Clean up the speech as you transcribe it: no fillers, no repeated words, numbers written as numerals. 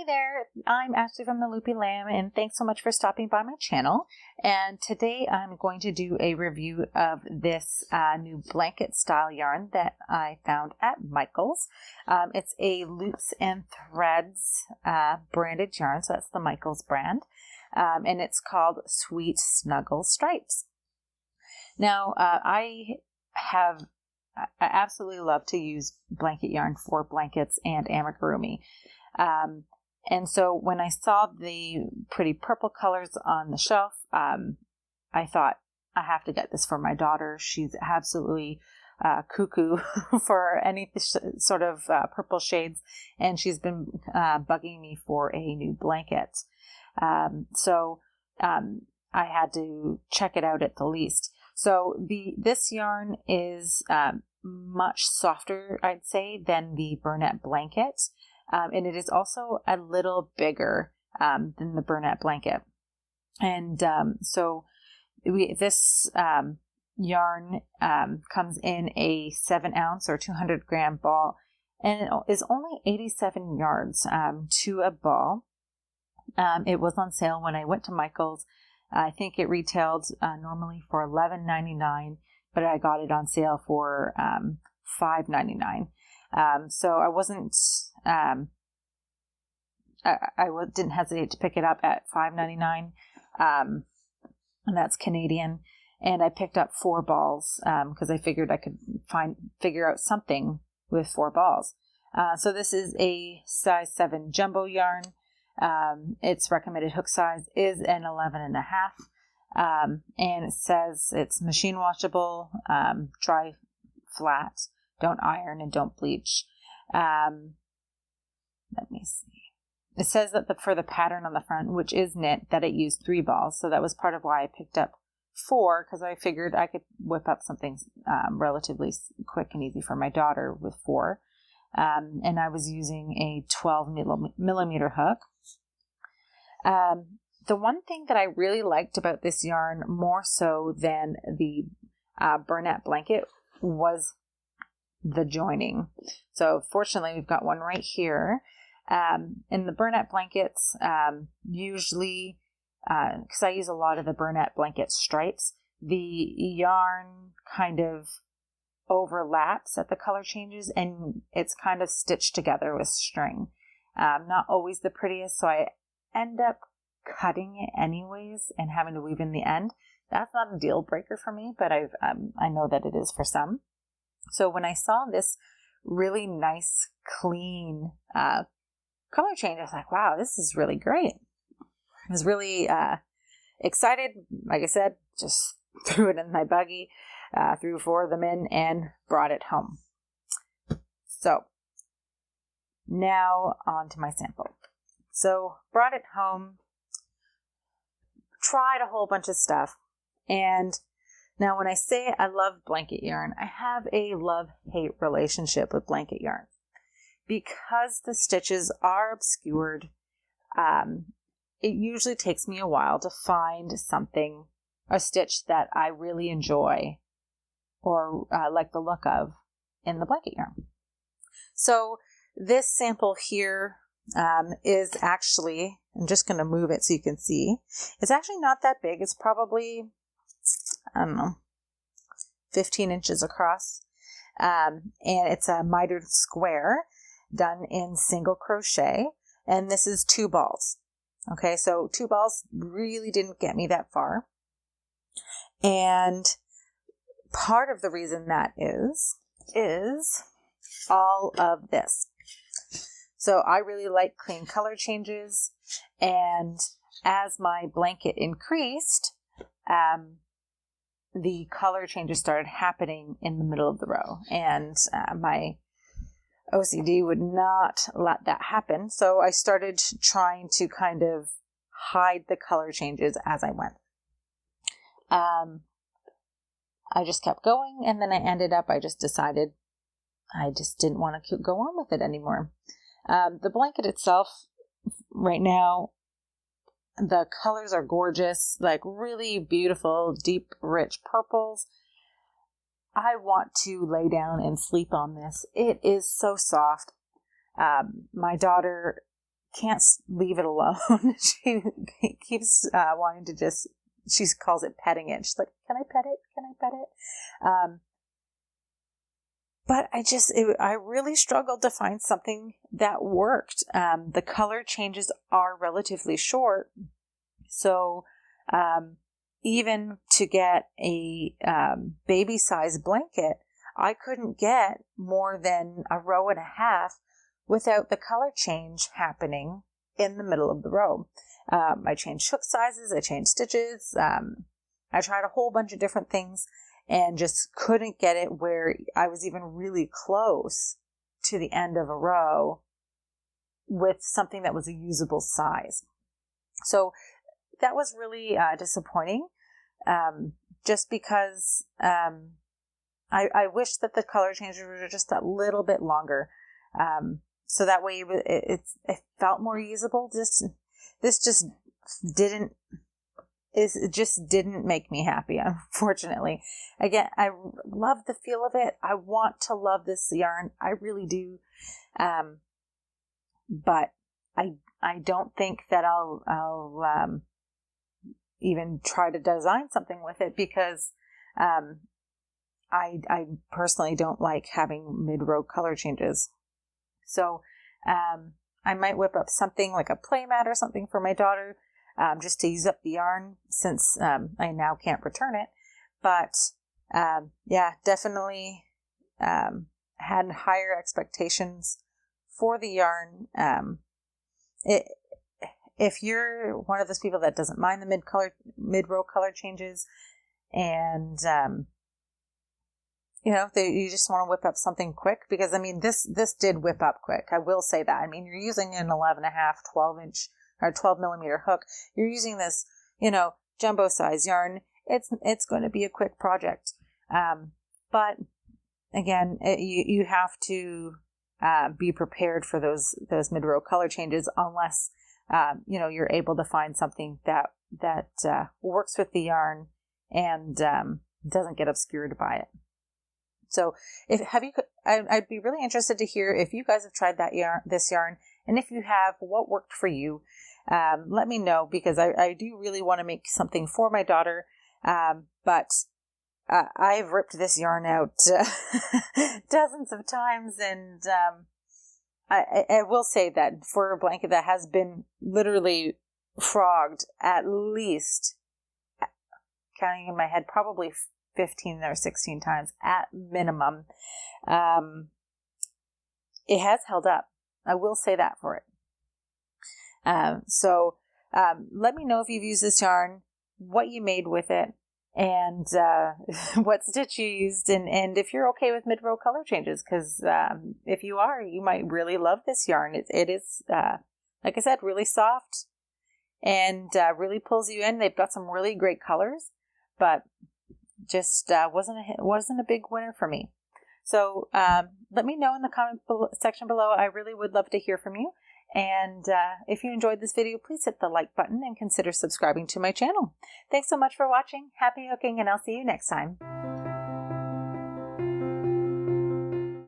there, I'm Ashley from the Loopy Lamb, and thanks so much for stopping by my channel. And today I'm going to do a review of this new blanket style yarn that I found at Michael's. It's a Loops and Threads branded yarn, so that's the Michael's brand, and it's called Sweet Snuggles Stripes. Now, I absolutely love to use blanket yarn for blankets and amigurumi. And so when I saw the pretty purple colors on the shelf, I thought I have to get this for my daughter. She's absolutely cuckoo for any sort of purple shades, and she's been bugging me for a new blanket. So I had to check it out at the least. So this yarn is much softer, I'd say, than the Burnett blanket. And it is also a little bigger than the Burnett blanket. And so this yarn comes in a 7-ounce or 200-gram ball, and it is only 87 yards to a ball. It was on sale when I went to Michael's. I think it retailed normally for $11.99, but I got it on sale for $5.99. So I wasn't, I didn't hesitate to pick it up at $5.99, and that's Canadian. And I picked up 4 balls, because I figured I could figure out something with 4 balls. So this is a size 7 jumbo yarn. Its recommended hook size is an 11.5. And it says it's machine washable, dry flat, don't iron, and don't bleach. Let me see. It says that for the pattern on the front, which is knit, that it used 3 balls. So that was part of why I picked up 4, because I figured I could whip up something relatively quick and easy for my daughter with 4. And I was using a 12 millimeter hook. The one thing that I really liked about this yarn, more so than the Burnett blanket, was the joining. So fortunately, we've got one right here. In the Burnett blankets, usually, because I use a lot of the Burnett blanket stripes, the yarn kind of overlaps at the color changes, and it's kind of stitched together with string. Not always the prettiest, so I end up cutting it anyways and having to weave in the end. That's not a deal breaker for me, but I know that it is for some. So when I saw this really nice, clean color change, I was like, wow, this is really great. I was really excited. Like I said, just threw it in my buggy, threw 4 of them in, and brought it home. So now on to my sample. So brought it home, tried a whole bunch of stuff, and now when I say I love blanket yarn, I have a love-hate relationship with blanket yarn. Because the stitches are obscured, it usually takes me a while to find a stitch that I really enjoy or like the look of in the blanket yarn. So this sample here is actually, I'm just going to move it so you can see. It's actually not that big. It's probably, I don't know, 15 inches across. And it's a mitered square done in single crochet. And this is 2 balls. Okay, so 2 balls really didn't get me that far. And part of the reason that is all of this. So I really like clean color changes, and as my blanket increased, the color changes started happening in the middle of the row, and my OCD would not let that happen, so I started trying to kind of hide the color changes as I went. I just kept going, and then I just decided I just didn't want to go on with it anymore. The blanket itself, right now, the colors are gorgeous, like really beautiful, deep, rich purples. I want to lay down and sleep on this. It is so soft. My daughter can't leave it alone. She keeps wanting to just, she calls it petting it. She's like, can I pet it? Can I pet it? But I really struggled to find something that worked. The color changes are relatively short. So, even to get a baby size blanket, I couldn't get more than a row and a half without the color change happening in the middle of the row. I changed hook sizes, I changed stitches, I tried a whole bunch of different things and just couldn't get it where I was even really close to the end of a row with something that was a usable size. So that was really disappointing, just because I wish that the color changes were just a little bit longer. So that way it felt more usable. This just didn't make me happy, unfortunately. Again, I love the feel of it. I want to love this yarn. I really do. But I don't think that I'll even try to design something with it, because I personally don't like having mid-row color changes. So I might whip up something like a playmat or something for my daughter, just to use up the yarn, since I now can't return it. But yeah, definitely had higher expectations for the yarn. If you're one of those people that doesn't mind the mid-row color changes, and you just want to whip up something quick, because I mean, this did whip up quick. I will say that. I mean, you're using an 11.5, 12-inch or 12 millimeter hook. You're using this, jumbo size yarn. It's going to be a quick project. But again, you have to be prepared for those mid-row color changes, unless you're able to find something that works with the yarn and doesn't get obscured by it. So I'd be really interested to hear if you guys have tried this yarn, and if you have, what worked for you. Let me know, because I do really want to make something for my daughter. But I've ripped this yarn out dozens of times, and I will say that for a blanket that has been literally frogged at least, counting in my head, probably 15 or 16 times at minimum, it has held up. I will say that for it. So let me know if you've used this yarn, what you made with it, and what stitch you used, and if you're okay with mid-row color changes, because if you are, you might really love this yarn. It is, like I said, really soft and really pulls you in. They've got some really great colors, but just wasn't a big winner for me. So let me know in the comment section below. I really would love to hear from you. And if you enjoyed this video, please hit the like button and consider subscribing to my channel. Thanks so much for watching. Happy hooking, and I'll see you next time.